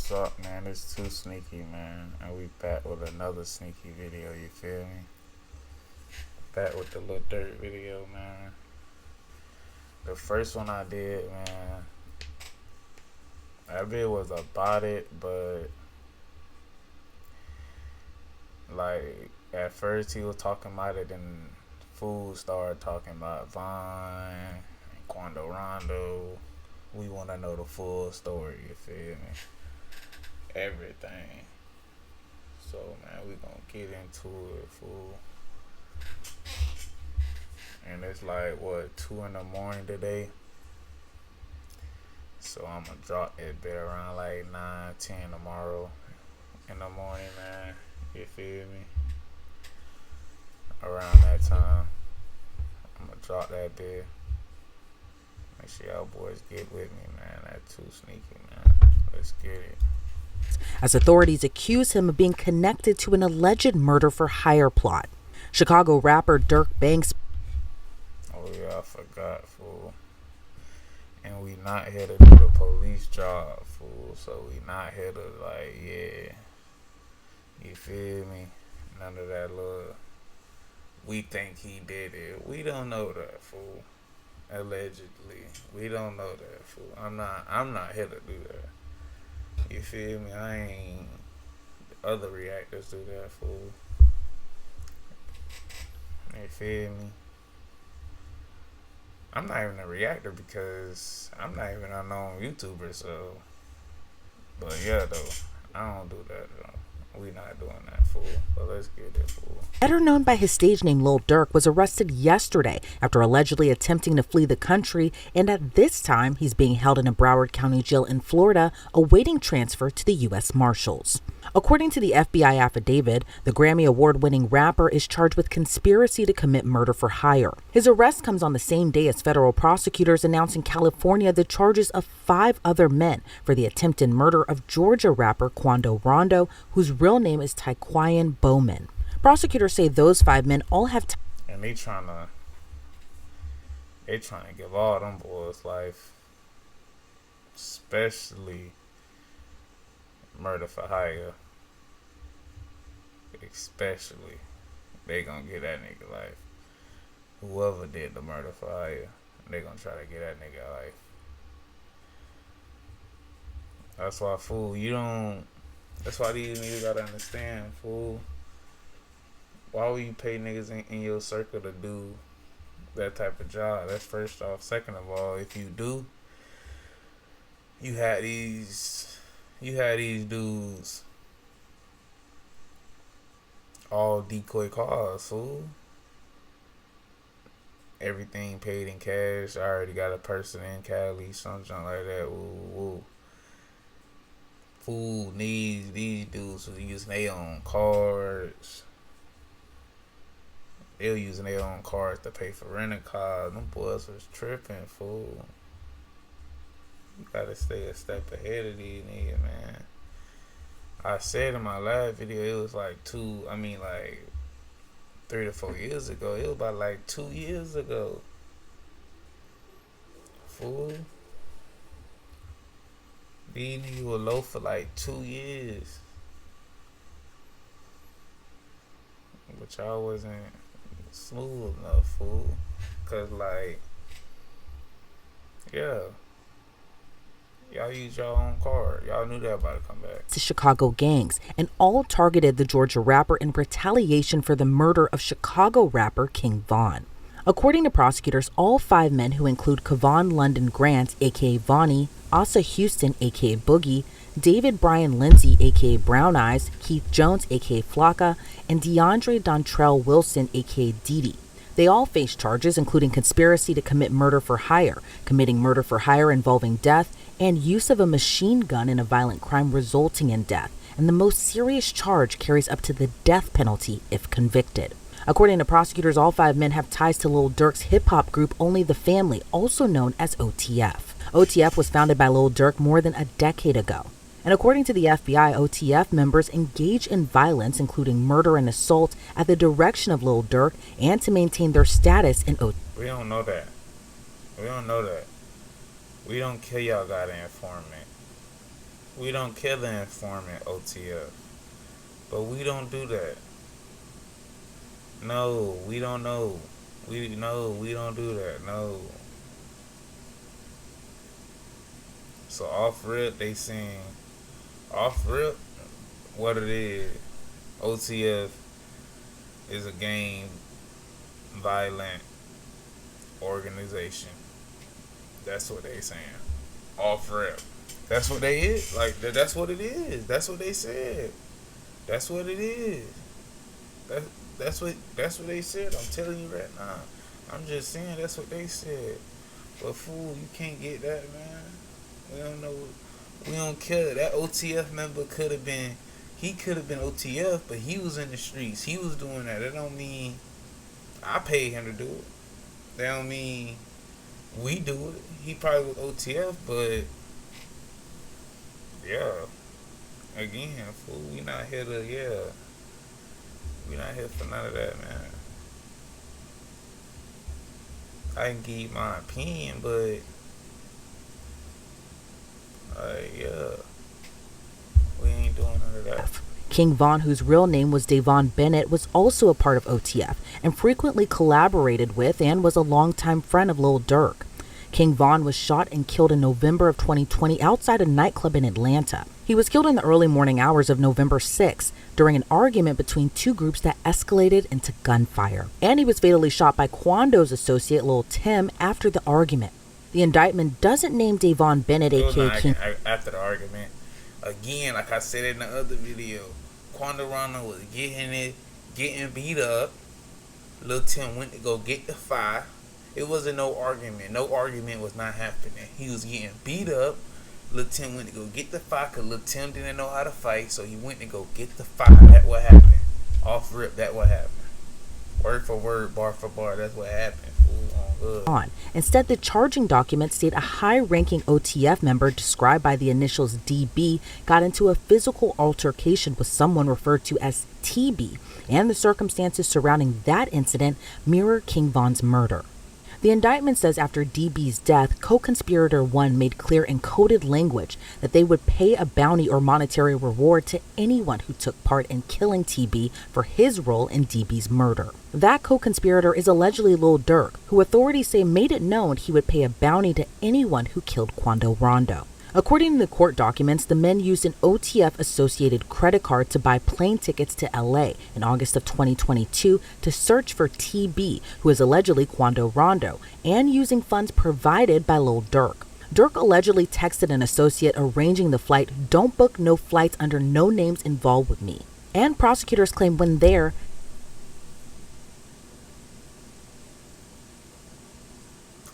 What's up, man? It's 2Sneaky, man, and we back with another sneaky video, you feel me? Back with the Lil Durk video, man. The first one I did, man, that video was about it, but like at first he was talking about it, then Fool started talking about Vaughn and Quando Rondo. We want to know the full story, you feel me? Everything. So, man, we gonna get into it, fool. And it's like, what, 2 in the morning today? So I'm gonna drop that bit around like 9, 10 tomorrow in the morning, man. You feel me? Around that time, I'm gonna drop that bit. Make sure y'all boys get with me, man. That 2Sneaky, man. Let's get it. As authorities accuse him of being connected to an alleged murder-for-hire plot. Chicago rapper Durk Banks. Oh yeah, I forgot, fool. And we not here to do the police job, fool. So we not here to like, yeah. You feel me? None of that little, we think he did it. We don't know that, fool. Allegedly. We don't know that, fool. I'm not here to do that. You feel me? I ain't. Other reactors do that, fool. You feel me? I'm not even a reactor because I'm not even a known YouTuber, so. But yeah, though. I don't do that, though. We not doing that, fool. But let's get it, fool. Better known by his stage name Lil Durk, was arrested yesterday after allegedly attempting to flee the country, and at this time he's being held in a Broward County jail in Florida, awaiting transfer to the U.S. Marshals. According to the FBI affidavit, the Grammy Award-winning rapper is charged with conspiracy to commit murder for hire. His arrest comes on the same day as federal prosecutors announced in California the charges of 5 other men for the attempted murder of Georgia rapper Quando Rondo, whose real name is Taquan Bowman. Prosecutors say those 5 men all have and they trying to give all them boys life, especially murder for hire. Especially, they gonna get that nigga life. Whoever did the murder for hire, they gonna try to get that nigga life. That's why, fool, that's why these niggas gotta understand, fool. Why would you pay niggas in your circle to do that type of job? That's first off. Second of all, if you do, you had these dudes all decoy cars, fool. Everything paid in cash. I already got a person in Cali, something like that. Woo, woo. Fool needs these dudes to use their own cards. They're using their own cards to pay for rental cars. Them boys was tripping, fool. You gotta stay a step ahead of these niggas, man. I said in my last video, it was like 3 to 4 years ago. It was about like 2 years ago. Fool. These niggas were low for like 2 years. But y'all wasn't smooth enough, fool. Cause like, yeah, y'all use y'all own card. Y'all knew that about to come back. To Chicago gangs, and all targeted the Georgia rapper in retaliation for the murder of Chicago rapper King Von. According to prosecutors, all 5 men, who include Kevon London Grant, aka Vonnie, Asa Houston, aka Boogie, David Brian Lindsay, aka Brown Eyes, Keith Jones, aka Flocka, and DeAndre Dontrell Wilson, aka Didi. They all face charges including conspiracy to commit murder for hire, committing murder for hire involving death, and use of a machine gun in a violent crime resulting in death. And the most serious charge carries up to the death penalty if convicted. According to prosecutors, all 5 men have ties to Lil Durk's hip-hop group Only the Family, also known as OTF. OTF was founded by Lil Durk more than a decade ago. And according to the FBI, OTF members engage in violence, including murder and assault, at the direction of Lil Durk and to maintain their status in OTF. We don't know that. We don't know that. We don't kill y'all goddamn informant. We don't kill the informant, OTF. But we don't do that. No, we don't know. We don't do that. No. So off rip, they saying off rip what it is. OTF is a gang violent organization. That's what they saying. Off rip. That's what they is. Like that's what it is. That's what they said. That's what it is. That's what they said. I'm telling you right now. I'm just saying that's what they said. But fool, you can't get that, man. We don't know. We don't care. That OTF member could have been. He could have been OTF, but he was in the streets. He was doing that. That don't mean I paid him to do it. That don't mean we do it. He probably was OTF, but yeah. Again, fool, we not here to We not here for none of that, man. I can give you my opinion, but yeah, we ain't doing none of that. King Von, whose real name was Davon Bennett, was also a part of OTF and frequently collaborated with and was a longtime friend of Lil Durk. King Von was shot and killed in November of 2020 outside a nightclub in Atlanta. He was killed in the early morning hours of November 6th during an argument between two groups that escalated into gunfire. And he was fatally shot by Quando's associate Lil Tim after the argument. The indictment doesn't name Davon Bennett, aka King. After the argument, again, like I said in the other video, Quando Rondo was getting beat up. Lil Tim went to go get the fire. It wasn't no argument. No argument was not happening. He was getting beat up. Lil Tim went to go get the fire because Lil Tim didn't know how to fight, so he went to go get the fire. That's what happened. Off rip, that what happened. Word for word, bar for bar, that's what happened. On. Instead, the charging documents state a high-ranking OTF member described by the initials DB got into a physical altercation with someone referred to as TB, and the circumstances surrounding that incident mirror King Von's murder. The indictment says after DB's death, co-conspirator 1 made clear in coded language that they would pay a bounty or monetary reward to anyone who took part in killing TB for his role in DB's murder. That co-conspirator is allegedly Lil Durk, who authorities say made it known he would pay a bounty to anyone who killed Quando Rondo. According to the court documents, the men used an OTF-associated credit card to buy plane tickets to LA in August of 2022 to search for TB, who is allegedly Quando Rondo, and using funds provided by Lil Durk. Durk allegedly texted an associate arranging the flight, "Don't book no flights under no names involved with me." And prosecutors claim when there,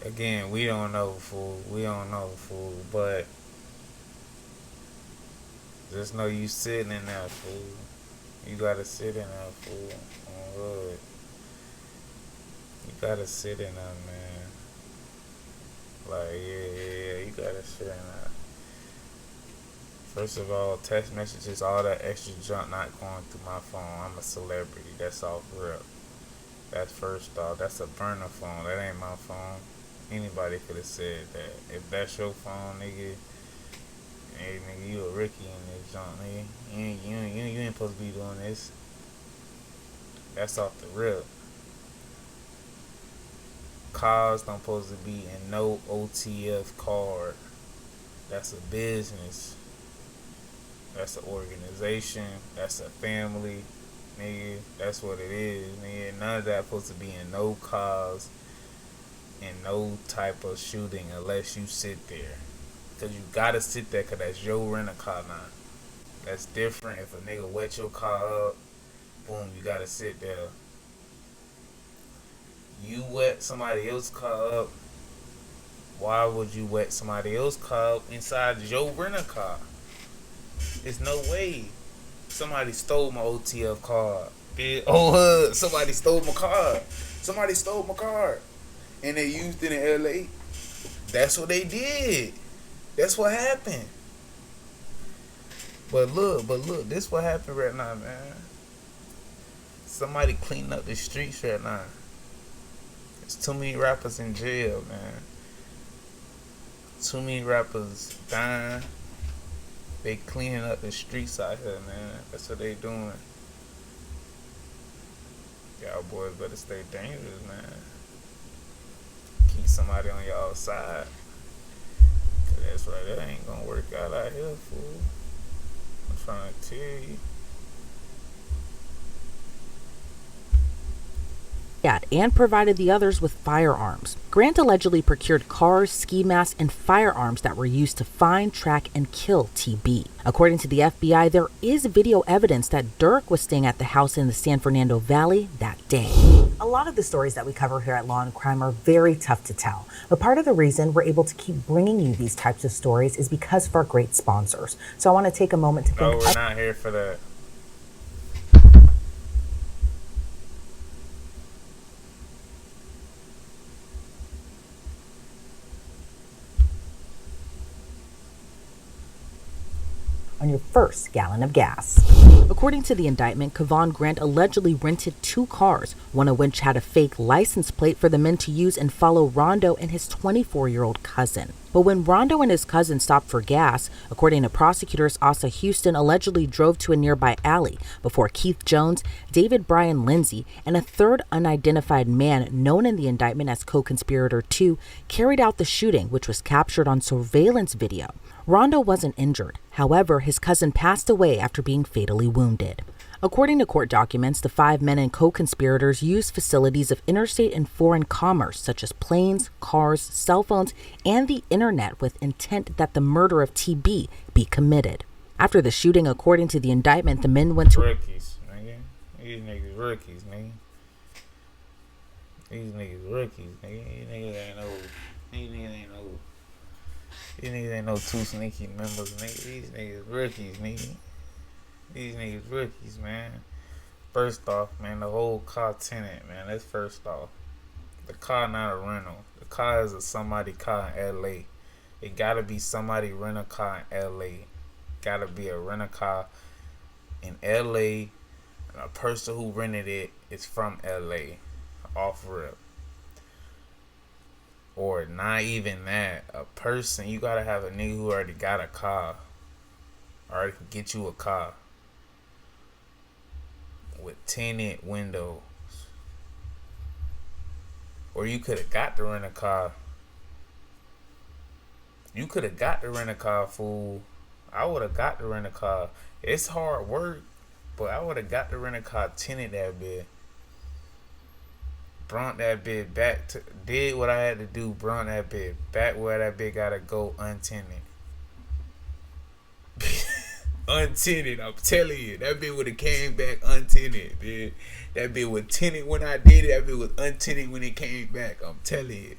again, we don't know, fool. But just know you sitting in that, fool. You gotta sit in that, fool. On hood. You gotta sit in that, man. Like, yeah, you gotta sit in that. First of all, text messages, all that extra junk not going through my phone. I'm a celebrity. That's off rip. That's first off. That's a burner phone. That ain't my phone. Anybody could have said that. If that's your phone, nigga, hey, nigga, you a rookie in this junk, nigga. You ain't supposed to be doing this. That's off the rip. Cars don't supposed to be in no OTF card. That's a business. That's an organization. That's a family, nigga. That's what it is, nigga. None of that supposed to be in no cars, in no type of shooting unless you sit there. Because you gotta sit there because that's your rent-a-car now. That's different. If a nigga wet your car up, boom, you gotta sit there. You wet somebody else's car up, why would you wet somebody else's car up inside your rent-a-car? There's no way. Somebody stole my OTF card. Oh, somebody stole my card. Somebody stole my card. And they used it in LA. That's what they did. That's what happened. But look, this what happened right now, man. Somebody cleaning up the streets right now. There's too many rappers in jail, man. Too many rappers dying. They cleaning up the streets out here, man. That's what they doing. Y'all boys better stay dangerous, man. Keep somebody on y'all side. Cause that's right, that ain't gonna work out here, fool. I'm trying to tell you. And provided the others with firearms. Grant allegedly procured cars, ski masks, and firearms that were used to find, track, and kill TB. According to the FBI, there is video evidence that Durk was staying at the house in the San Fernando Valley that day. A lot of the stories that we cover here at Law and Crime are very tough to tell, but part of the reason we're able to keep bringing you these types of stories is because of our great sponsors. So I want to take a moment to thank... No, we're not here for that. on your first gallon of gas. According to the indictment, Kevon Grant allegedly rented 2 cars, one of which had a fake license plate for the men to use and follow Rondo and his 24-year-old cousin. But when Rondo and his cousin stopped for gas, according to prosecutors, Asa Houston allegedly drove to a nearby alley before Keith Jones, David Brian Lindsay, and a third unidentified man known in the indictment as co-conspirator 2 carried out the shooting, which was captured on surveillance video. Rondo wasn't injured. However, his cousin passed away after being fatally wounded. According to court documents, the 5 men and co-conspirators used facilities of interstate and foreign commerce, such as planes, cars, cell phones, and the internet with intent that the murder of TB be committed. After the shooting, according to the indictment, the men went to... Rookies, nigga. These niggas rookies, nigga. These niggas rookies, nigga. These niggas ain't no... These niggas ain't no 2Sneaky members, nigga. These niggas rookies, nigga. These niggas rookies, man. First off, man, the whole car tenant, man. That's first off. The car not a rental. The car is a somebody car in LA. It gotta be somebody rent a car in LA. Gotta be a rent a car in LA. And a person who rented it is from LA. Off rip. Or not even that. A person, you gotta have a nigga who already got a car. Already can get you a car. With tinted windows. Or you could have got to rent a car. You could have got to rent a car, fool. I would have got to rent a car. It's hard work, but I would have got to rent a car, tinted that bit. Brought that bit back to, did what I had to do, brought that bit back where that bit gotta go untinted. Untinted, I'm telling you, that bit would have came back untinted, man. That bit was tinted when I did it, that bit was untinted when it came back, I'm telling you.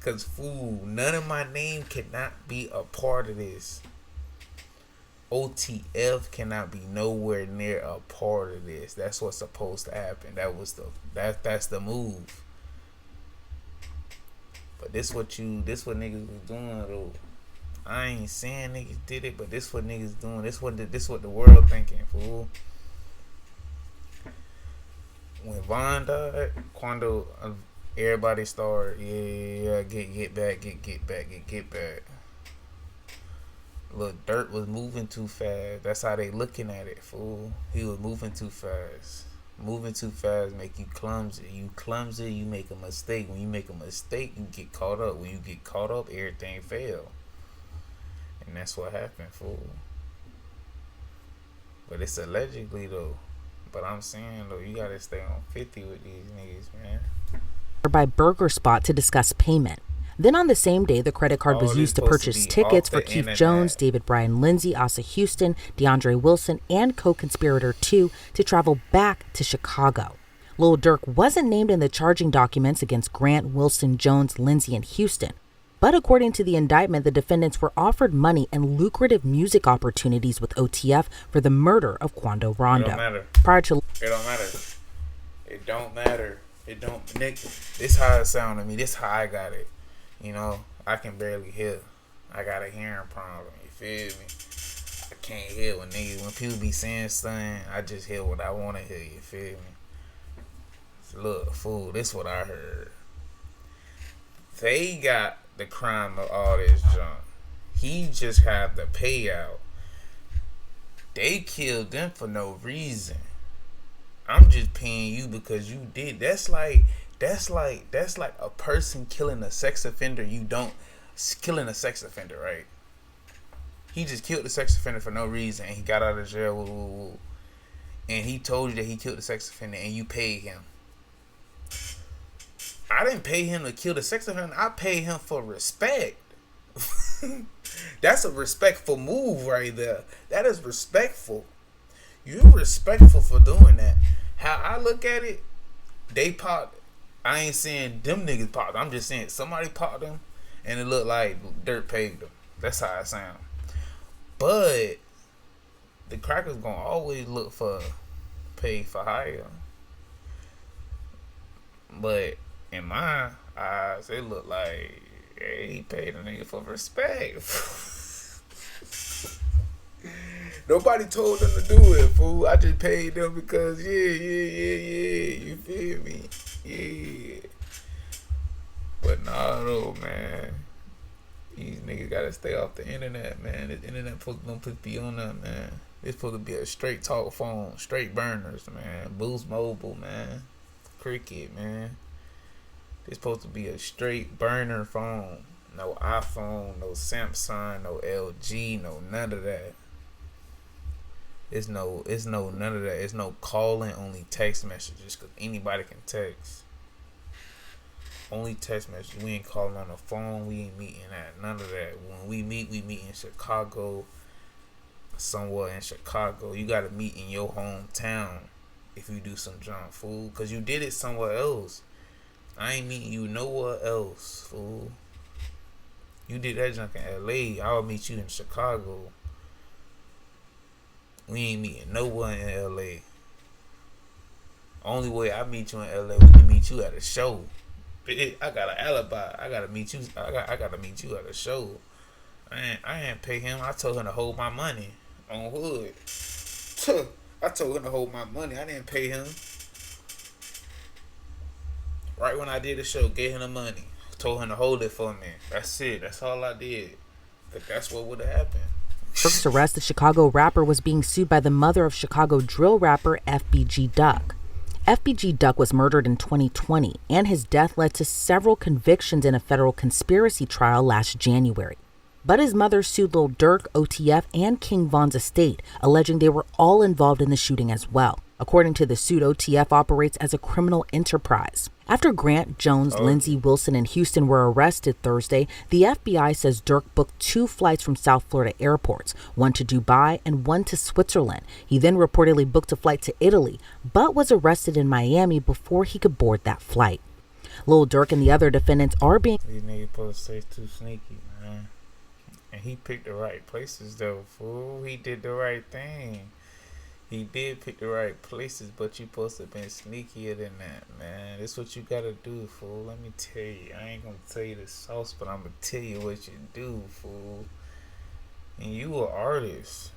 Cause fool, none of my name cannot be a part of this. OTF cannot be nowhere near a part of this. That's what's supposed to happen. That's the move. But this what niggas was doing though. I ain't saying niggas did it, but this what niggas doing. This what the world thinking, fool. When Von died, Quando, everybody started, yeah, get back. Lil Durk was moving too fast. That's how they looking at it, fool. He was moving too fast. Moving too fast make you clumsy. You clumsy, you make a mistake. When you make a mistake, you get caught up. When you get caught up, everything fail. And that's what happened, fool. But it's allegedly, though. But I'm saying, though, you gotta stay on 50 with these niggas, man. By burger spot to discuss payment. Then on the same day, the credit card was used to purchase tickets for Keith Jones, David Brian Lindsay, Asa Houston, DeAndre Wilson, and co-conspirator 2 to travel back to Chicago. Lil Durk wasn't named in the charging documents against Grant, Wilson, Jones, Lindsay, and Houston. But according to the indictment, the defendants were offered money and lucrative music opportunities with OTF for the murder of Quando Rondo. It don't matter. It don't matter. It don't matter. It don't. Nick, this how it sound to me. This how I got it. You know, I can barely hear. I got a hearing problem. You feel me? I can't hear when people be saying something. I just hear what I want to hear. You feel me? Look, fool, this what I heard. They got the crime of all this junk. He just had the payout. They killed them for no reason. I'm just paying you because you did. That's like a person killing a sex offender. Killing a sex offender, right? He just killed the sex offender for no reason, and he got out of jail. Woo, woo, woo. And he told you that he killed the sex offender, and you paid him. I didn't pay him to kill the sex offender. I paid him for respect. That's a respectful move right there. That is respectful. You're respectful for doing that. How I look at it, they popped. I ain't saying them niggas popped. I'm just saying somebody popped them, and it looked like Durk paid them. That's how it sound. But the crackers gonna always look for pay for hire. But in my eyes, it look like he paid a nigga for respect. Nobody told them to do it, fool. I just paid them because yeah. You feel me? Yeah. But nah, though, man. These niggas gotta stay off the internet, man. The internet supposed to be on them, man. It's supposed to be a straight talk phone, straight burners, man. Boost Mobile, man. Cricket, man. It's supposed to be a straight burner phone. No iPhone, no Samsung, no LG, no none of that. It's no none of that. It's no calling, only text messages, because anybody can text. Only text messages. We ain't calling on the phone. We ain't meeting at none of that. When we meet in Chicago. Somewhere in Chicago. You gotta meet in your hometown if you do some junk, fool. Cause you did it somewhere else. I ain't meeting you nowhere else, fool. You did that junk in LA. I'll meet you in Chicago. We ain't meeting nowhere in LA. Only way I meet you in LA, we can meet you at a show. I got an alibi. I gotta meet you. I gotta meet you at a show. I ain't pay him. I told him to hold my money on Hood. I told him to hold my money. I didn't pay him. Right when I did the show, gave him the money. Told him to hold it for me. That's it. That's all I did. But that's what would have happened. Durk's arrest, the Chicago rapper was being sued by the mother of Chicago drill rapper FBG Duck. FBG Duck was murdered in 2020, and his death led to several convictions in a federal conspiracy trial last January. But his mother sued Lil Durk, OTF, and King Von's estate, alleging they were all involved in the shooting as well. According to the suit, OTF operates as a criminal enterprise. After Grant, Jones, Lindsey, Wilson, and Houston were arrested Thursday, the FBI says Durk booked 2 flights from South Florida airports, one to Dubai and one to Switzerland. He then reportedly booked a flight to Italy, but was arrested in Miami before he could board that flight. Lil Durk and the other defendants are being... These niggas supposed to say 2Sneaky, man. And he picked the right places, though, fool. He did the right thing. He did pick the right places, but you supposed to have been sneakier than that, man. That's what you gotta do, fool. Let me tell you. I ain't gonna tell you the sauce, but I'm gonna tell you what you do, fool. And you an artist.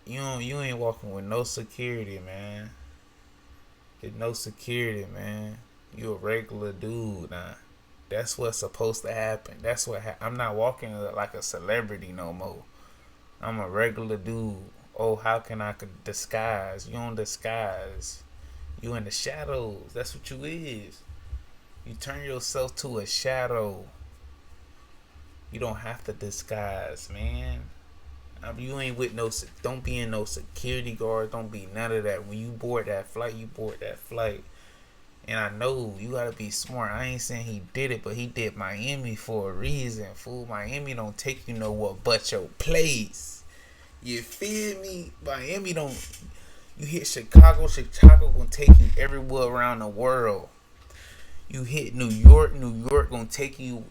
You ain't walking with no security, man. There's no security, man. You a regular dude, nah. That's what's supposed to happen. That's what I'm not walking like a celebrity no more. I'm a regular dude. Oh, how can I disguise? You don't disguise. You in the shadows. That's what you is. You turn yourself to a shadow. You don't have to disguise, man. You ain't with no... Don't be in no security guard. Don't be none of that. When you board that flight, you board that flight. And I know you gotta be smart. I ain't saying he did it, but he did Miami for a reason, fool. Miami don't take you nowhere but your place. You feel me? Miami don't... You hit Chicago gonna take you everywhere around the world. You hit New York gonna take you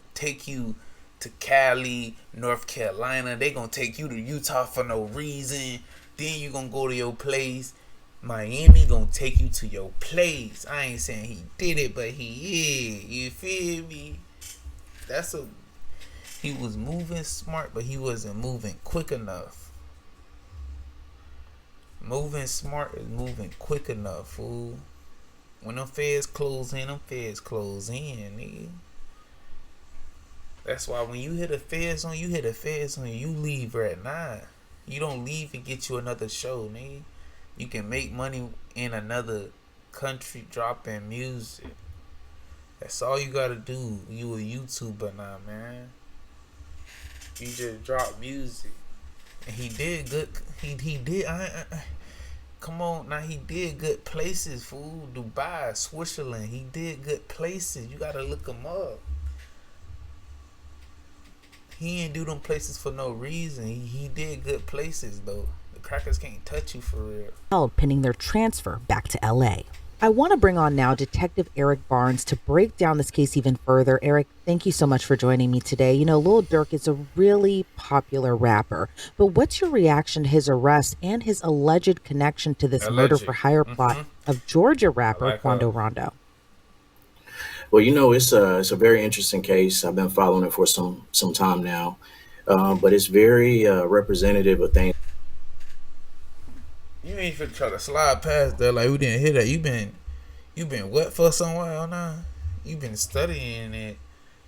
to Cali, North Carolina. They gonna take you to Utah for no reason. Then you gonna go to your place. Miami gonna take you to your place. I ain't saying he did it, but he is. You feel me? He was moving smart, but he wasn't moving quick enough. Moving smart is moving quick enough, fool. When them feds close in, nigga. That's why when you hit the feds on you, hit the feds on you, you leave at 9. You don't leave and get you another show, nigga. You can make money in another country dropping music. That's all you gotta do. You a YouTuber now, man. You just drop music. And he did good. He did. Come on, now he did good places, fool. Dubai, Switzerland. He did good places. You gotta look him up. He ain't do them places for no reason. He did good places though. The crackers can't touch you for real. Pending their transfer back to LA. I want to bring on now Detective Eric Barnes to break down this case even further. Eric, thank you so much for joining me today. You know, Lil Durk is a really popular rapper, but what's your reaction to his arrest and his alleged connection to this murder for hire plot of Georgia rapper Quando Rondo? Well, you know, it's a very interesting case. I've been following it for some time now, but it's very representative of things. You ain't finna try to slide past that like we didn't hear that. You been what for some while now? You been studying it.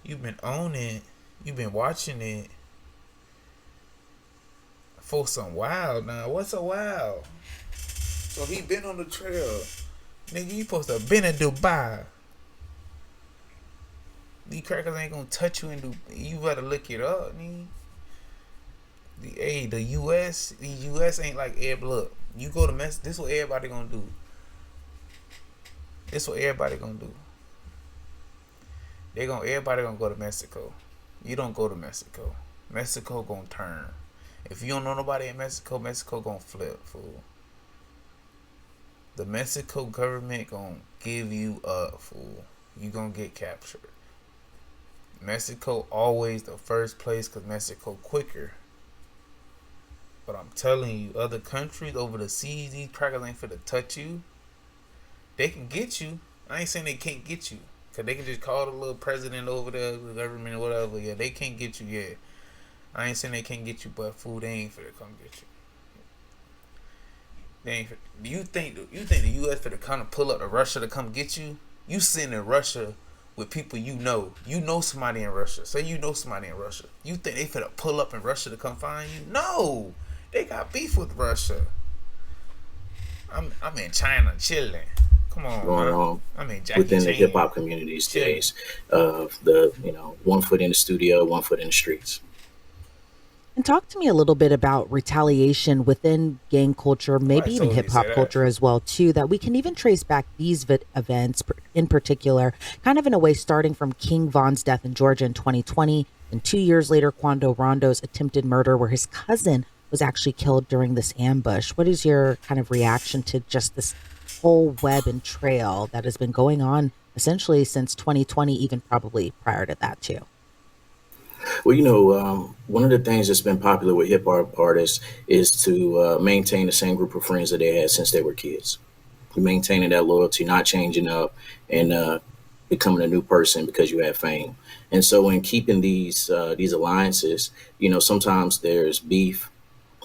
You been on it. You been watching it for some while now. What's a while? So he been on the trail. Nigga, you supposed to been in Dubai. These crackers ain't gonna touch you in Dubai. You better look it up, nigga. The US ain't like look. You go to Mexico. This is what everybody gonna do. Everybody gonna go to Mexico. You don't go to Mexico. Mexico gonna turn. If you don't know nobody in Mexico, Mexico gonna flip, fool. The Mexico government gonna give you up, fool. You gonna get captured. Mexico always the first place because Mexico quicker. But I'm telling you, other countries over the seas, these crackers ain't finna touch you. They can get you. I ain't saying they can't get you. Because they can just call the little president over there, the government or whatever. Yeah, they can't get you, yeah. I ain't saying they can't get you, but fool, they ain't finna come get you. They ain't finna. You think the U.S. finna come to pull up to Russia to come get you? You sitting in Russia with people you know. You know somebody in Russia. Say you know somebody in Russia. You think they finna pull up in Russia to come find you? No! They got beef with Russia. I'm in China chilling. Come on, going man. on I'm in Jackie within Chan. the hip hop community these days. Of the 1 foot in the studio, 1 foot in the streets. And talk to me a little bit about retaliation within gang culture, maybe even hip hop culture as well, too, that we can even trace back these events in particular, kind of in a way, starting from King Von's death in Georgia in 2020, and 2 years later, Quando Rondo's attempted murder, where his cousin was actually killed during this ambush. What is your kind of reaction to just this whole web and trail that has been going on essentially since 2020, even probably prior to that, too? Well, one of the things that's been popular with hip hop artists is to maintain the same group of friends that they had since they were kids. Maintaining that loyalty, not changing up and becoming a new person because you have fame. And so in keeping these alliances, sometimes there's beef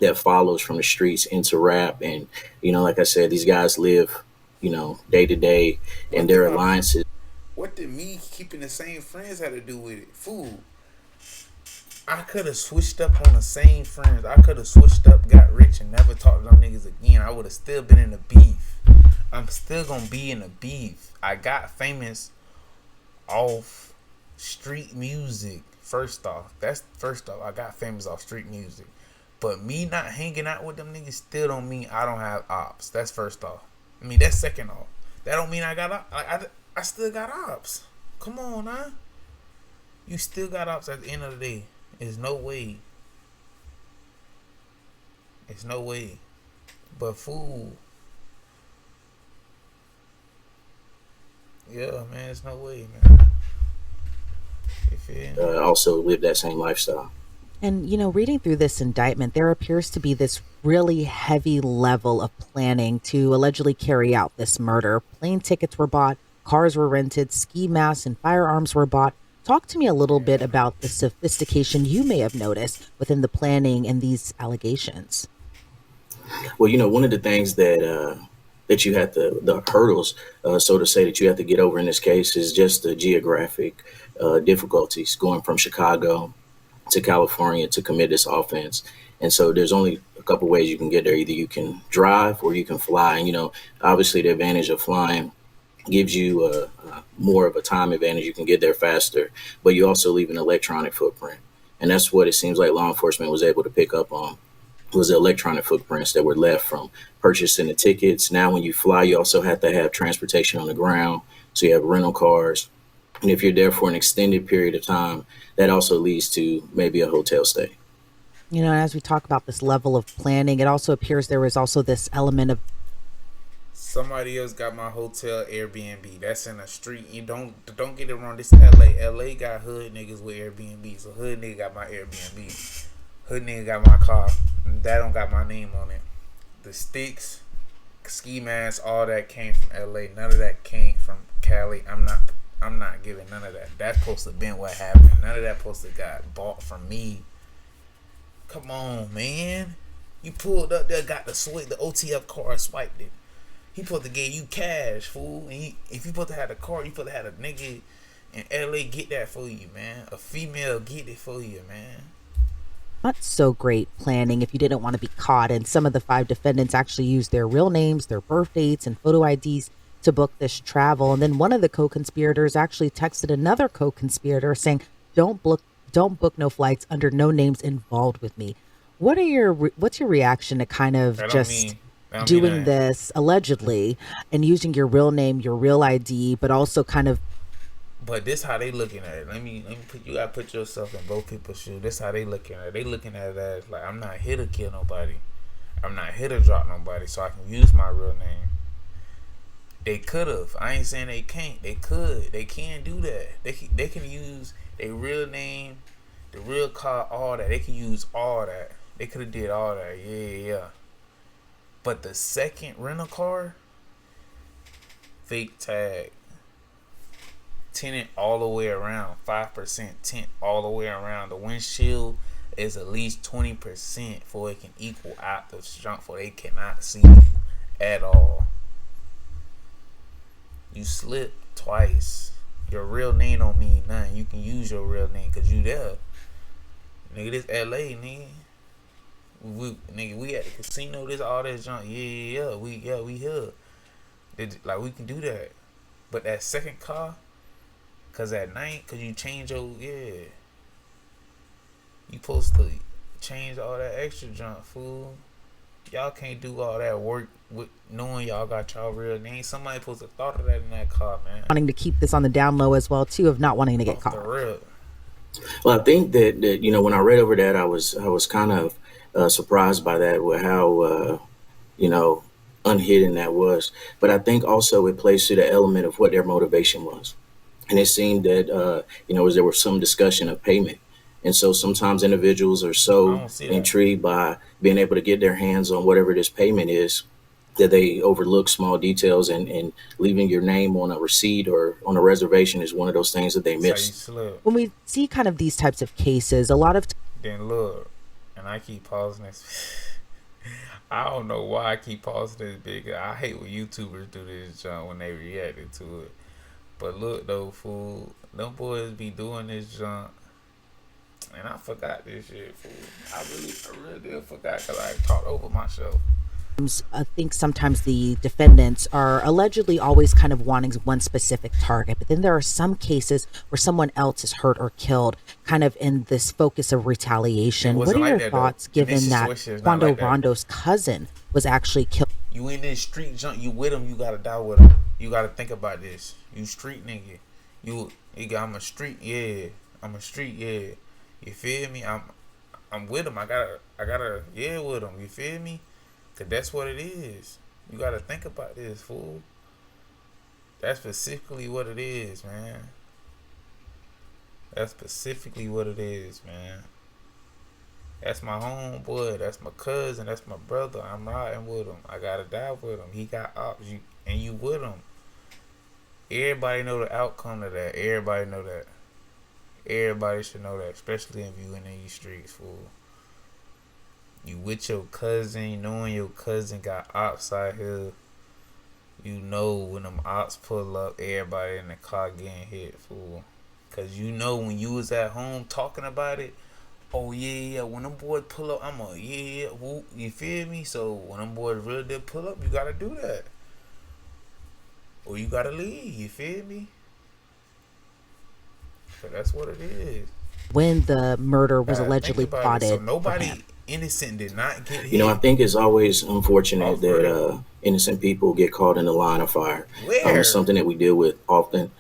that follows from the streets into rap. And, like I said, these guys live, day to day, and their alliances. What did me keeping the same friends have to do with it? Fool. I could have switched up on the same friends. I could have switched up, got rich, and never talked to them niggas again. I would have still been in the beef. I'm still going to be in the beef. I got famous off street music. First off, I got famous off street music. But me not hanging out with them niggas still don't mean I don't have ops. That's first off. I mean, that's second off. That don't mean I got ops. I still got ops. Come on, huh? You still got ops at the end of the day. There's no way. It's no way. But fool. Yeah, man, it's no way, man. You feel me? Also live that same lifestyle. And, reading through this indictment, there appears to be this really heavy level of planning to allegedly carry out this murder. Plane tickets were bought, cars were rented, ski masks and firearms were bought. Talk to me a little bit about the sophistication you may have noticed within the planning and these allegations. Well, one of the things that that you have to, the hurdles, so to say, that you have to get over in this case is just the geographic difficulties going from Chicago to California to commit this offense. And so there's only a couple ways you can get there. Either you can drive or you can fly. And, obviously the advantage of flying gives you more of a time advantage. You can get there faster, but you also leave an electronic footprint. And that's what it seems like law enforcement was able to pick up on, was the electronic footprints that were left from purchasing the tickets. Now, when you fly, you also have to have transportation on the ground. So you have rental cars. And if you're there for an extended period of time, that also leads to maybe a hotel stay. As we talk about this level of planning, it also appears there was also this element of somebody else got my hotel Airbnb. That's in the street. You don't get it wrong. This LA. LA got hood niggas with Airbnb. So hood nigga got my Airbnb. Hood nigga got my car. That don't got my name on it. The sticks, ski masks, all that came from LA. None of that came from Cali. I'm not giving none of that. That's supposed to have been what happened. None of that supposed to got bought from me. Come on, man. You pulled up there, got the OTF card, swiped it. He supposed to give you cash, fool. And if you supposed to have the card, you supposed to have a nigga in LA get that for you, man. A female get it for you, man. not so great planning if you didn't want to be caught. And some of the 5 defendants actually used their real names, their birth dates, and photo IDs to book this travel. And then one of the co-conspirators actually texted another co-conspirator saying, don't book no flights under no names involved with me. What's your reaction to kind of just doing this allegedly and using your real name, your real ID, but also kind of. But this how they looking at it. You gotta put yourself in both people's shoes. This how they looking at it. They looking at it as like, I'm not here to kill nobody. I'm not here to drop nobody, so I can use my real name. They could have. I ain't saying they can't. They could. They can do that. They can use their real name, the real car, all that. They can use all that. They could have did all that. Yeah. But the second rental car, fake tag, tinted all the way around, 5% tint all the way around. The windshield is at least 20% for it can equal out the jump, for they cannot see you at all. You slip twice. Your real name don't mean nothing. You can use your real name because you there. Nigga, this LA, nigga. We at the casino, this all that junk. Yeah, we here. Like, we can do that. But that second car, cause at night, cause you change your, you supposed to change all that extra junk, fool. Y'all can't do all that work with knowing y'all got y'all real name. Somebody supposed to thought of that in that car, man. Wanting to keep this on the down low as well too, of not wanting to get caught. The real. Well, I think that when I read over that, I was kind of surprised by that, with how unhidden that was. But I think also it plays to the element of what their motivation was, and it seemed that there was some discussion of payment. And so sometimes individuals are so intrigued by being able to get their hands on whatever this payment is that they overlook small details, and leaving your name on a receipt or on a reservation is one of those things that they miss. When we see kind of these types of cases, a lot of then look, and I keep pausing this. I don't know why I keep pausing this big. I hate when YouTubers do this junk when they reacted to it. But look though, fool, them boys be doing this junk. And I forgot this shit, fool. I really did forgot because I talked over myself. I think sometimes the defendants are allegedly always kind of wanting one specific target, but then there are some cases where someone else is hurt or killed, kind of in this focus of retaliation. What are your thoughts, given that Quando Rondo's cousin was actually killed? You in this street junk, you with him, you gotta die with him. You gotta think about this. You street nigga. I'm a street, yeah. I'm a street, yeah. You feel me? I'm with him. I gotta with him. You feel me? Cause that's what it is. You gotta think about this, fool. That's specifically what it is, man. That's specifically what it is, man. That's my homeboy. That's my cousin. That's my brother. I'm riding with him. I gotta die with him. He got ops. And you with him. Everybody know the outcome of that. Everybody know that. Everybody should know that, especially if you in these streets, fool. You with your cousin, knowing your cousin got ops out here. You know when them ops pull up, everybody in the car getting hit, fool. Cause you know when you was at home talking about it, oh yeah, when them boys pull up, I'm a yeah, whoop, you feel me? So when them boys really did pull up, you gotta do that. Or you gotta leave, you feel me? So that's what it is. when the murder was Think allegedly about it. So plotted for nobody him. innocent did not get hit. You know, I think it's always unfortunate Oh, for that real? innocent people get caught in the line of fire. It's Where? something that we deal with often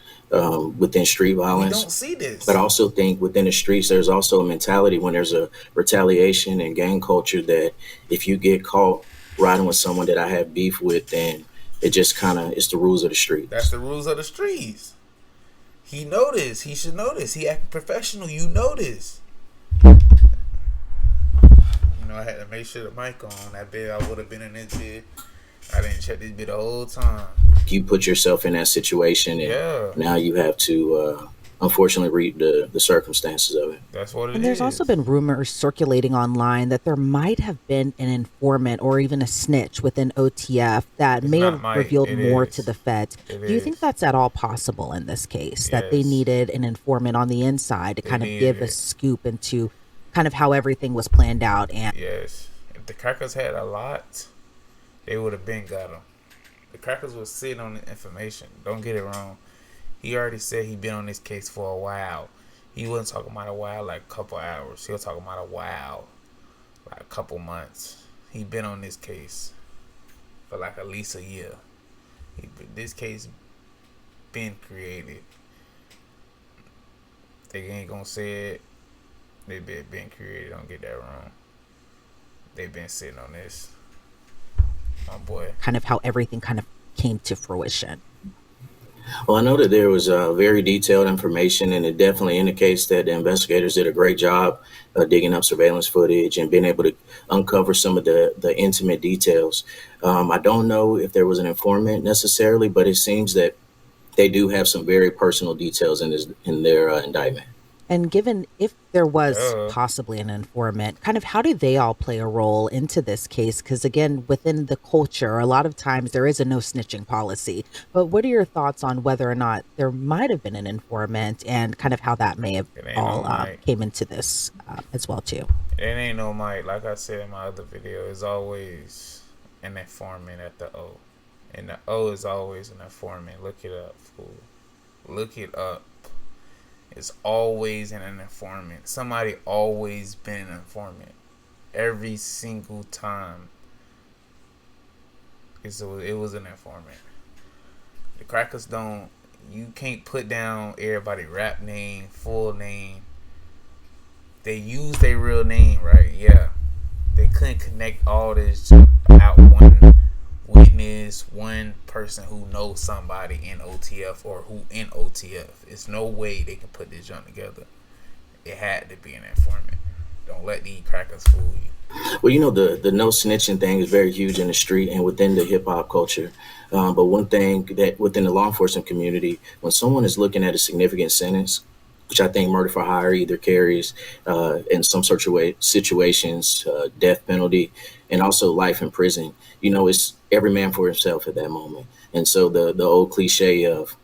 within street We violence. don't see But I this. also think within the streets, there's also a mentality when there's a retaliation and gang culture that if you get caught riding with someone that I have beef with, then it just kind of, it's the rules of the That's streets. the rules of the streets. He know this. He should know this. He act professional. You know this. You know, I had to make sure the mic on. That bit, I would have been in this bit. I didn't check this bit the whole time. You put yourself in that situation, and Yeah, now you have to, unfortunately, read the circumstances of it. that's what it And there's also is. been rumors circulating online that there might have been an informant or even a snitch within OTF that It's may not have might. revealed It more to is. the feds. It Do you think is. that's at all possible in this case, that they Yes. needed an informant on the inside to They kind of needed give a it. scoop into kind of how everything was planned out? And Yes. If the crackers had a lot, they would have been got him. The crackers was sitting on the information. Don't get it wrong. He already said he been on this case for a while. He wasn't talking about a while like a couple hours. He was talking about a while, like a couple months. He been on this case for like at least a year. This case been created. They ain't gonna say it. They been created. Don't get that wrong. They been sitting on this, my boy. kind of how everything kind of came to fruition. Well, I know that there was very detailed information, and it definitely indicates that the investigators did a great job digging up surveillance footage and being able to uncover some of the intimate details. I don't know if there was an informant necessarily, but it seems that they do have some very personal details in their indictment. And given if there was Duh. possibly an informant, kind of how do they all play a role into this case? Because again, within the culture, a lot of times there is a no snitching policy. But what are your thoughts on whether or not there might have been an informant and kind of how that may have It ain't no all might. came into this as well too? It ain't no might. Like I said in my other video, it's always an informant at the O. And the O is always an informant. Look it up, fool. Look it up. It's always an informant. Somebody always been an informant. Every single time. It was an informant. The crackers don't. You can't put down everybody rap name, full name. They use their real name, right? Yeah. They couldn't connect all this out one witness, one person who knows somebody in OTF or who in OTF. It's no way they can put this junk together. It had to be an informant. Don't let these crackers fool you. Well, you know, the no snitching thing is very huge in the street and within the hip hop culture. But one thing that within the law enforcement community, when someone is looking at a significant sentence, which I think murder for hire either carries in some sort of situations, death penalty, and also life in prison. You know, it's every man for himself at that moment. And so the old cliche of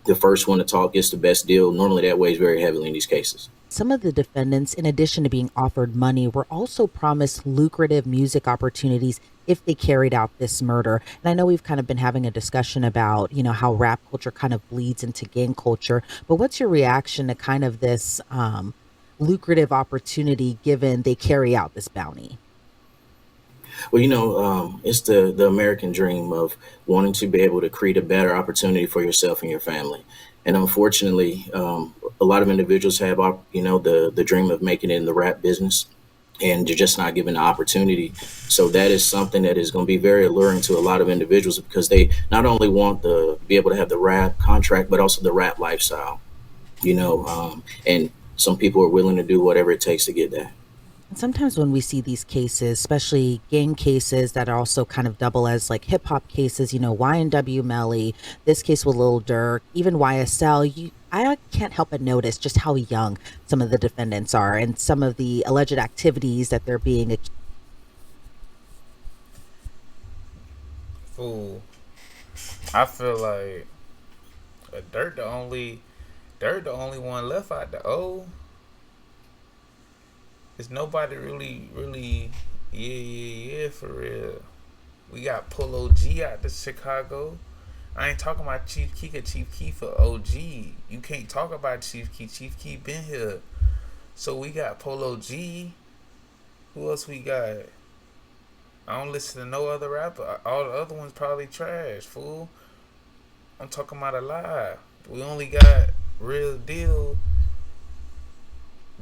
the first one to talk gets the best deal, normally that weighs very heavily in these cases. Some of the defendants, in addition to being offered money, were also promised lucrative music opportunities if they carried out this murder. And I know we've kind of been having a discussion about, you know, how rap culture kind of bleeds into gang culture. But what's your reaction to kind of this lucrative opportunity given they carry out this bounty? Well, you know, it's the American dream of wanting to be able to create a better opportunity for yourself and your family. And unfortunately, a lot of individuals have, you know, the dream of making it in the rap business, and they're just not given the opportunity. So that is something that is going to be very alluring to a lot of individuals because they not only want to be able to have the rap contract, but also the rap lifestyle, you know, and some people are willing to do whatever it takes to get that. And sometimes when we see these cases, especially gang cases that are also kind of double as like hip hop cases, you know, YNW Melly, this case with Lil Durk, even YSL, I can't help but notice just how young some of the defendants are and some of the alleged activities that they're being accused. Fool. I feel like Dirt the only one left out the O. There's nobody really. Yeah, for real. We got Polo G out to Chicago. I ain't talking about Chief Keef. Chief Keef for OG. You can't talk about Chief Keef. Chief Keef been here. So we got Polo G. Who else we got? I don't listen to no other rapper. All the other ones probably trash, fool. I'm talking about alive. We only got Real Deal,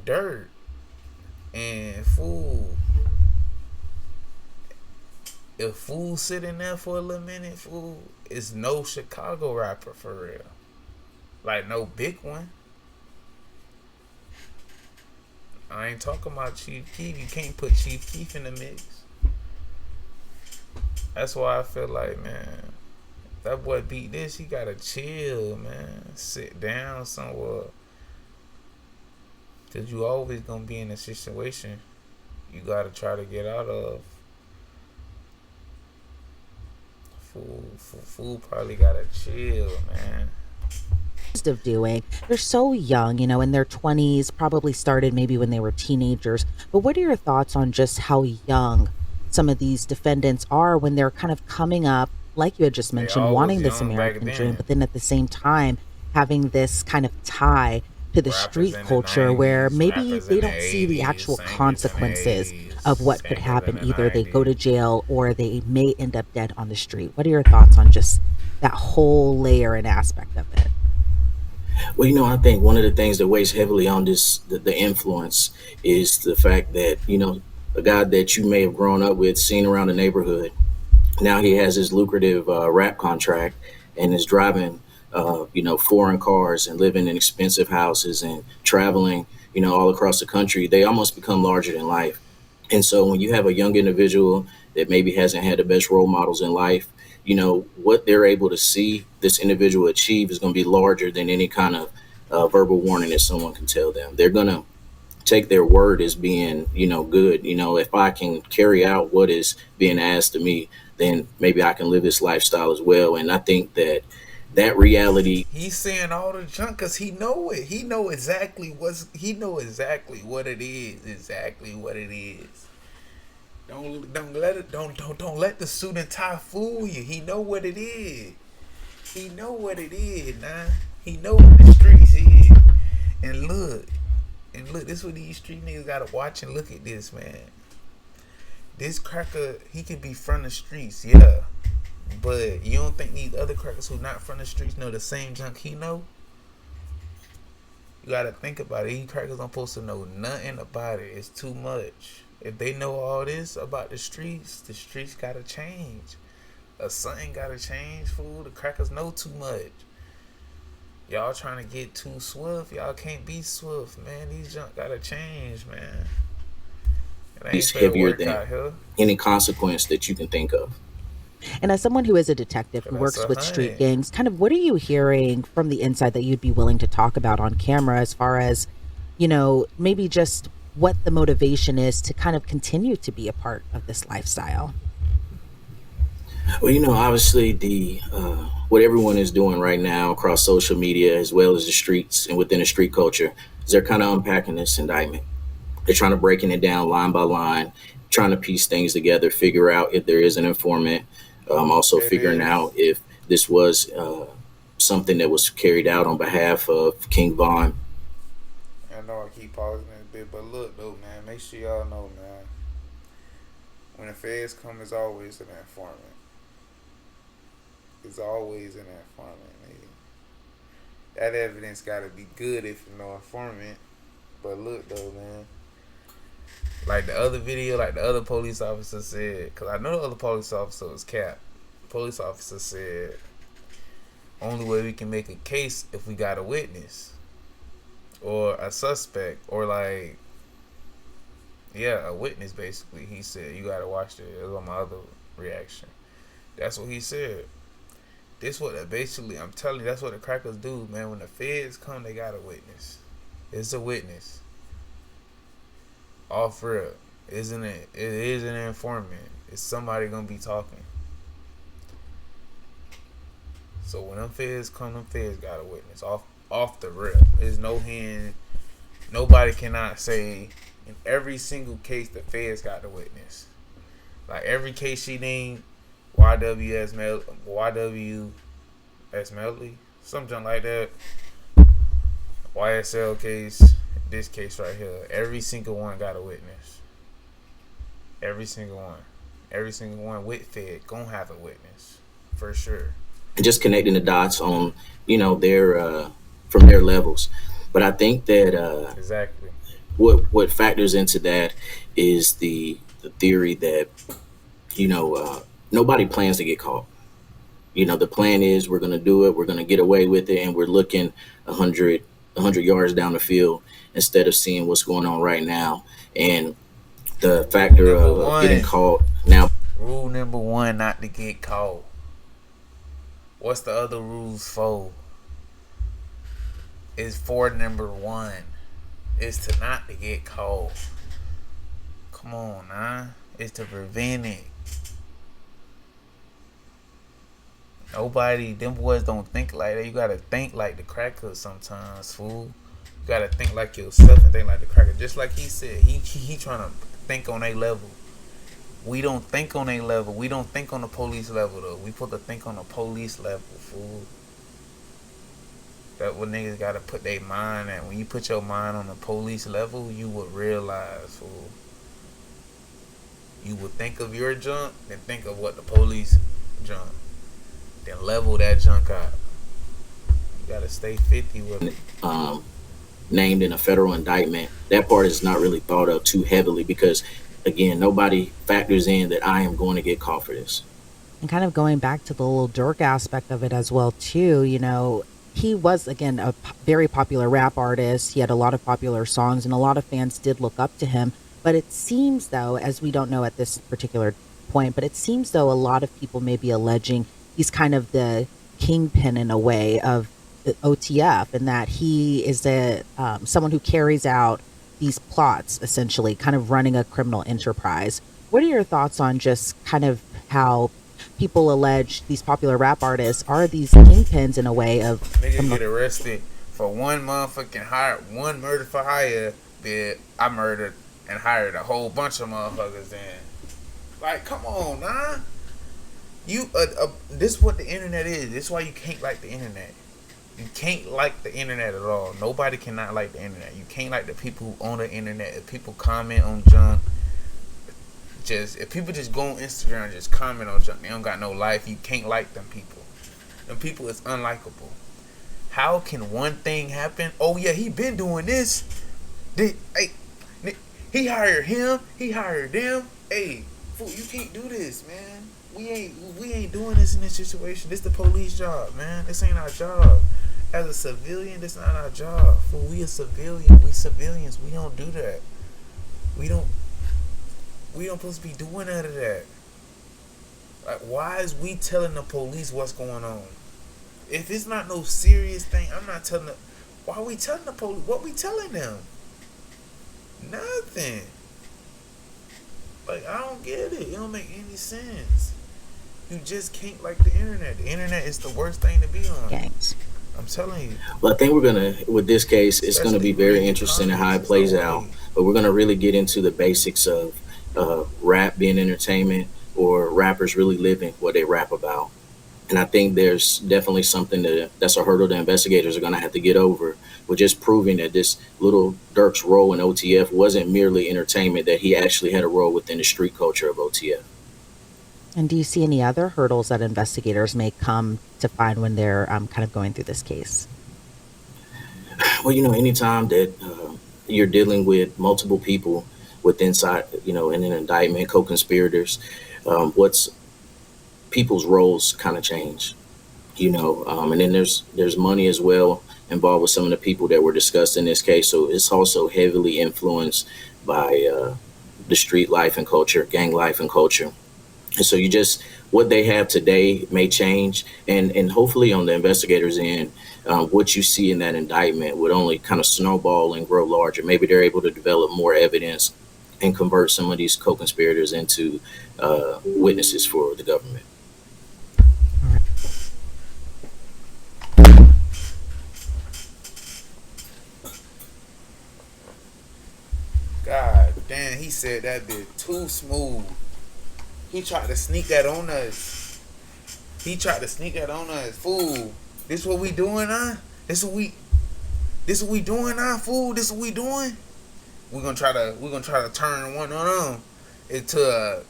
Dirt, and Fool. If Fool sitting there for a little minute, Fool, it's no Chicago rapper for real. Like no big one. I ain't talking about Chief Keef. You can't put Chief Keef in the mix. That's why I feel like, man, that boy beat this. He gotta chill, man. Sit down somewhere. Cause you always gonna be in a situation you gotta try to get out of. Fool probably gotta chill, man. Of doing. They're so young, in their 20s, probably started maybe when they were teenagers. But what are your thoughts on just how young some of these defendants are when they're kind of coming up, like you had just mentioned, wanting this American dream, but then at the same time having this kind of tie to the street culture where maybe they don't see the actual consequences of what could happen. Either they go to jail or they may end up dead on the street. What are your thoughts on just that whole layer and aspect of it? Well, I think one of the things that weighs heavily on the influence is the fact that, a guy that you may have grown up with, seen around the neighborhood, now he has his lucrative rap contract and is driving, foreign cars and living in expensive houses and traveling, all across the country. They almost become larger than life. And so when you have a young individual that maybe hasn't had the best role models in life, what they're able to see this individual achieve is going to be larger than any kind of verbal warning that someone can tell them. They're going to take their word as being, good. If I can carry out what is being asked of me, then maybe I can live this lifestyle as well. And I think that reality. He's saying all the junk because he know it. He know exactly what it is. Exactly what it is. Don't let the suit and tie fool you. He know what it is. He know what it is, nah. He know what the streets is. And look, this is what these street niggas gotta watch and look at this, man. This cracker, he can be from the streets, yeah. But you don't think these other crackers who not from the streets know the same junk he know? You gotta think about it. These crackers don't supposed to know nothing about it. It's too much. If they know all this about the streets gotta change. Something gotta change, fool. The crackers know too much. Y'all trying to get too swift. Y'all can't be swift, man. These junk gotta change, man. It ain't heavier than any consequence that you can think of. And as someone who is a detective who works with street gangs, kind of what are you hearing from the inside that you'd be willing to talk about on camera as far as, maybe just what the motivation is to kind of continue to be a part of this lifestyle? Well, obviously what everyone is doing right now across social media as well as the streets and within the street culture is they're kind of unpacking this indictment. They're trying to breaking it down line by line, trying to piece things together, figure out if there is an informant, also figuring out if this was something that was carried out on behalf of King Von. I know I keep pausing a bit, but look though, man, make sure y'all know, man, when the feds come, it's always an informant. It's always an informant, nigga. That evidence gotta be good if you know informant. But look though, man, like the other video, like the other police officer said, because I know the other police officer was capped. Police officer said, only way we can make a case if we got a witness or a suspect or a witness. Basically, he said you gotta watch it. It was on my other reaction. That's what he said. This what basically I'm telling you. That's what the crackers do, man. When the feds come, they got a witness. It's a witness. Off real, isn't it? It is an informant. It's somebody gonna be talking. So when them feds got a witness off the rip. There's no hand. Nobody cannot say in every single case the feds got the witness. Like every case she named, YWS Melly, something like that. YSL case, this case right here. Every single one got a witness. Every single one. Every single one with Fed gonna have a witness. For sure. And just connecting the dots on, their from their levels. But I think that Exactly. what factors into that is the theory that, nobody plans to get caught. The plan is we're going to do it, we're going to get away with it, and we're looking 100 yards down the field instead of seeing what's going on right now. And the factor of getting caught now. Rule number one, not to get caught. What's the other rules for? Is for number one. Is to not to get caught. Come on, nah. It's to prevent it. Nobody, them boys don't think like that. You gotta think like the cracker sometimes, fool. You gotta think like yourself and think like the cracker. Just like he said, he trying to think on a level. We don't think on a level. We don't think on the police level though. We put to think on the police level, fool. That what niggas gotta put their mind at. When you put your mind on the police level, you would realize, fool. You would think of your junk, then think of what the police junk. Then level that junk out. You gotta stay 50 with it. Named in a federal indictment, that part is not really thought of too heavily because, again, nobody factors in that I am going to get caught for this. And kind of going back to the Lil Durk aspect of it as well, too, he was, again, a very popular rap artist. He had a lot of popular songs, and a lot of fans did look up to him. But it seems, though, as we don't know at this particular point, but it seems, though, a lot of people may be alleging he's kind of the kingpin in a way of the OTF, and that he is someone who carries out these plots, essentially, kind of running a criminal enterprise. What are your thoughts on just kind of how people allege these popular rap artists are these kingpins in a way of niggas get arrested for one murder for hire bid. I murdered and hired a whole bunch of motherfuckers in. Like, come on, nah. You this is what the internet is. This is why you can't like the internet. You can't like the internet at all. Nobody cannot like the internet. You can't like the people who own the internet. If people comment on junk, if people just go on Instagram and just comment on junk, they don't got no life. You can't like them people. Them people is unlikable. How can one thing happen? Oh yeah, he been doing this. He hired him. He hired them. Hey, fool, you can't do this, man. We ain't doing this in this situation. This the police job, man. This ain't our job. As a civilian, this not our job. Fool, we a civilian. We civilians. We don't do that. We don't supposed to be doing none of that. Like, why is we telling the police what's going on? If it's not no serious thing, I'm not telling them. Why are we telling the police? What we telling them? Nothing. Like, I don't get it. It don't make any sense. You just can't like the internet. The internet is the worst thing to be on. gangs. I'm telling you. Well, I think with this case, it's going to be very interesting in how it plays out. But we're going to really get into the basics of rap being entertainment or rappers really living what they rap about. And I think there's definitely something that's a hurdle the investigators are going to have to get over, with just proving that this Lil Durk's role in OTF wasn't merely entertainment, that he actually had a role within the street culture of OTF. And do you see any other hurdles that investigators may come to find when they're kind of going through this case? Well, anytime that you're dealing with multiple people inside, in an indictment, co-conspirators, what's people's roles kind of change, and then there's money as well involved with some of the people that were discussed in this case. So it's also heavily influenced by the street life and culture, gang life and culture. And so what they have today may change, and hopefully on the investigators' end, what you see in that indictment would only kind of snowball and grow larger. Maybe they're able to develop more evidence and convert some of these co-conspirators into witnesses for the government. he said that bit too smooth. He tried to sneak that on us. Fool. This what we doing, huh? This what we doing, huh, fool? This what we doing? We're gonna try to turn one of them into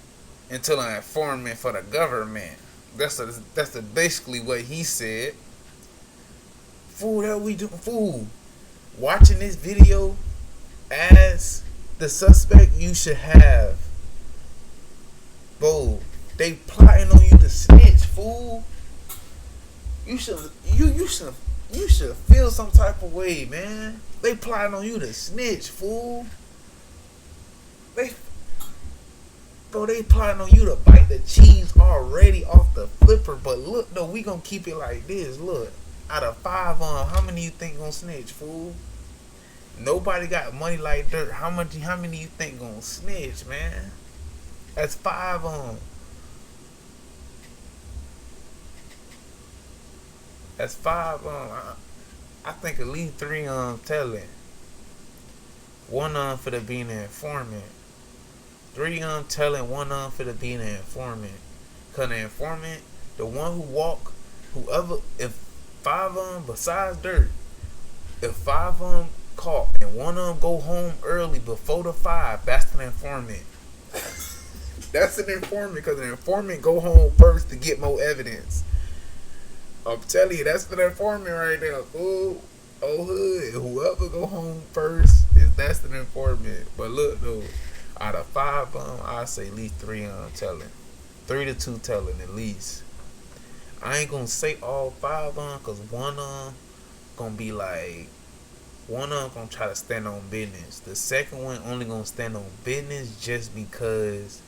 an informant for the government. That's basically what he said. Fool, that we do. Fool, watching this video as the suspect, you should have. Bro, they plotting on you to snitch, fool. You should feel some type of way, man. They plotting on you to snitch, fool. They plotting on you to bite the cheese already off the flipper. But look, though, we gonna keep it like this. Look, out of 5 how many you think gonna snitch, fool? Nobody got money like Durk. How many you think gonna snitch, man? That's 5 That's 5 I think at least 3 telling. 1 for the being an informant. 3 telling, 1 for the being an informant. Cause the informant, the one who walk, if 5 besides Durk, if 5 caught and 1 go home early before the 5, that's an informant. That's an informant, because an informant go home first to get more evidence. I'm telling you, that's the informant right there. Fool. Oh hood, whoever go home first that's an informant. But look though, out of 5 I say at least 3 telling, 3 to 2 telling at least. I ain't gonna say all 5 cause 1 gonna be like, 1 gonna try to stand on business. The second one only gonna stand on business just because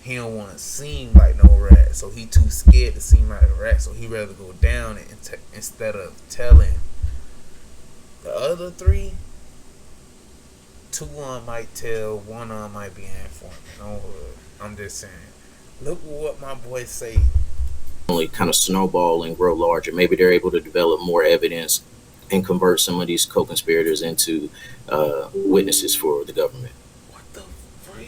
he don't want to seem like no rat, so he too scared to seem like a rat, so he rather go down instead of telling. The other 3, 2 might tell, 1 might be an informant. No, I'm just saying. Look what my boy say. Only kind of snowball and grow larger. Maybe they're able to develop more evidence and convert some of these co-conspirators into witnesses for the government.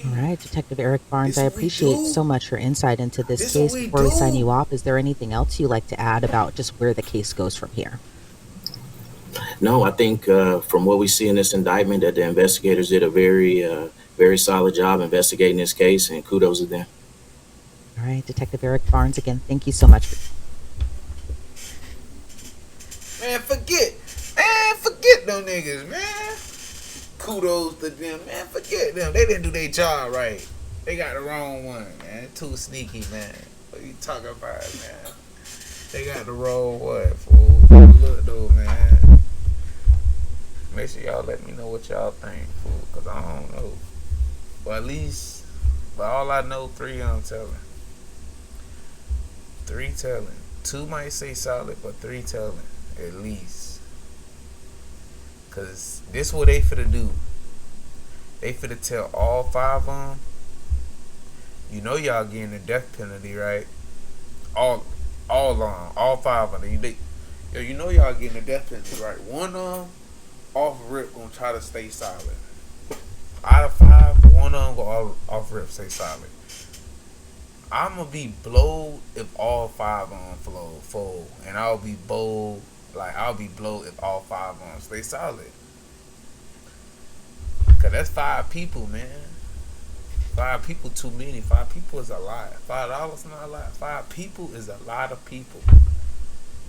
All right, Detective Eric Barnes, I appreciate so much your insight into this case. Before we sign you off, is there anything else you'd like to add about just where the case goes from here? No, I think from what we see in this indictment, that the investigators did a very solid job investigating this case, and kudos to them. All right, Detective Eric Barnes, again, thank you so much. Man, forget them niggas, man. Kudos to them, man. Forget them. They didn't do their job right. They got the wrong one, man. 2Sneaky, man. What you talking about, man? They got the wrong one, fool. Look, though, man. Make sure y'all let me know what y'all think, fool, because I don't know. But at least, but all I know, 3 telling. 3 telling. 2 might say solid, but 3 telling, at least. Cause this what they finna do. They finna tell all 5 of them. You know y'all getting the death penalty, right? All 5 of them. You know y'all getting the death penalty, right? 1 of them off rip gonna try to stay silent. Out of 5, 1 of them go off rip stay silent. I'ma be blowed if all 5 of them fold, and I'll be bold. I'll be blowed if all 5 of them stay solid. Cause that's 5 people, man. 5 people too many. 5 people is a lot. $5 not a lot. 5 people is a lot of people.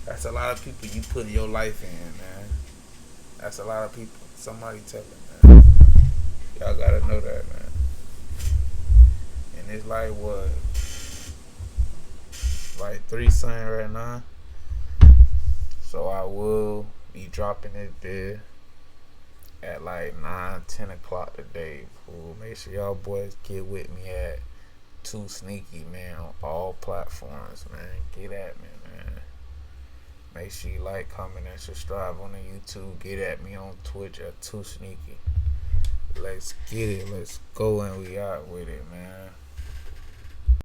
That's a lot of people you put your life in, man. That's a lot of people. Somebody tell them, man. Y'all gotta know that, man. And it's like what? Like 3 something right now. So I will be dropping this vid at like 9, 10 o'clock today. Fool. Make sure y'all boys get with me at 2Sneaky, man, on all platforms, man. Get at me, man. Make sure you like, comment, and subscribe on the YouTube. Get at me on Twitch at 2Sneaky. Let's get it. Let's go, and we out with it, man.